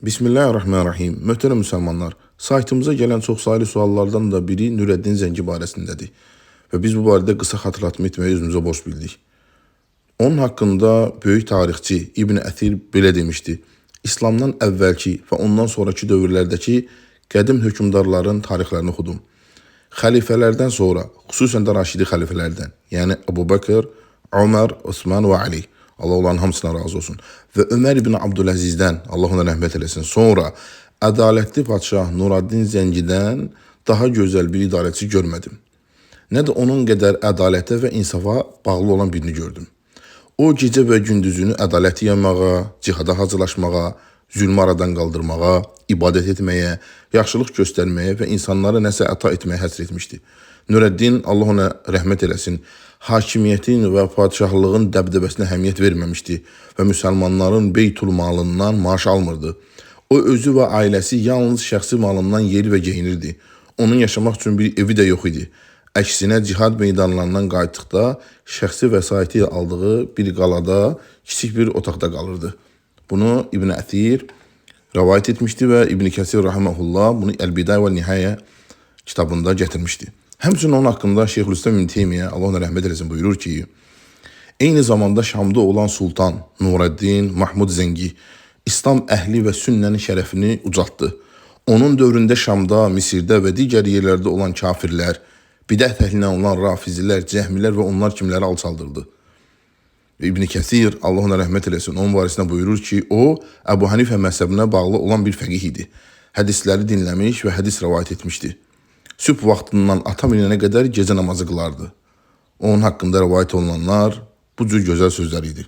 Bismillahirrahmanirrahim. Möhtərəm müsəlmanlar, saytımıza gələn çoxsaylı suallardan da biri Nurəddin Zəngi barəsindədir. Və biz bu barədə qısa xatırlatma etməyi özümüzə borc bildik. Onun haqqında böyük tarixçi İbn Əsir belə demişdi. İslamdan əvvəlki və ondan sonraki dövrlərdəki qədim hökmdarların tarixlərini oxudum. Xəlifələrdən sonra, xüsusən də Raşidi xəlifələrdən, yəni Əbu Bəkr, Ömər, Osman və Ali, Allah onların hamısına razı olsun, və Ömər ibn Abdüləzizdən, Allah ona rəhmət eləsin, sonra ədalətli padşah Nurəddin Zəngidən daha gözəl bir idarəçi görmədim. Nə də onun qədər ədalətə və insafa bağlı olan birini gördüm. O gecə və gündüzünü ədaləti yaymağa, cihada hazırlaşmağa, zülmü aradan qaldırmağa, ibadət etməyə, yaxşılıq göstərməyə və insanlara nəsə əta etməyə həsr etmişdi. Nurəddin, Allah ona rəhmət eləsin, hakimiyyətin və padşahlığın dəbdəbəsinə əhəmiyyət verməmişdi və müsəlmanların beytul malından maaş almırdı. O özü və ailəsi yalnız şəxsi malından yeri və geyinirdi. Onun yaşamaq üçün bir evi də yox idi. Əksinə cihad meydanlarından qayıtdıqda şəxsi vəsaiti aldığı bir qalada, kiçik bir otaqda qalırdı. Bunu İbn Əsir rəvayət etmişdi və İbn Kəsir rahimehullah bunu Əl-Bidayə və Nihayə kitabında gətirmişdi. Həmçinin onun haqqında Şeyxülislam İbn Teymiyyə, Allah ona rəhmət eləsin, buyurur ki, eyni zamanda Şamda olan Sultan Nurəddin Mahmud Zəngi İslam əhli və sünnənin şərəfini ucaltdı. Onun dövründə Şamda, Misirdə və digər yerlərdə olan kafirlər, bidət əhlindən olan rafizilər, cəhmilər və onlar kimləri alçaldırdı. İbn Kəsir, Allah ona rəhmət eləsin, onun varisində buyurur ki, o, Əbu Hanifə məzhəbinə bağlı olan bir fəqih idi. Hədisləri dinləmiş və hədis rəvayət etmişdi. Sübh vaxtından atam inənə qədər gecə namazı qılardı. Onun haqqında rəvayət olunanlar bu cür gözəl sözlər idi.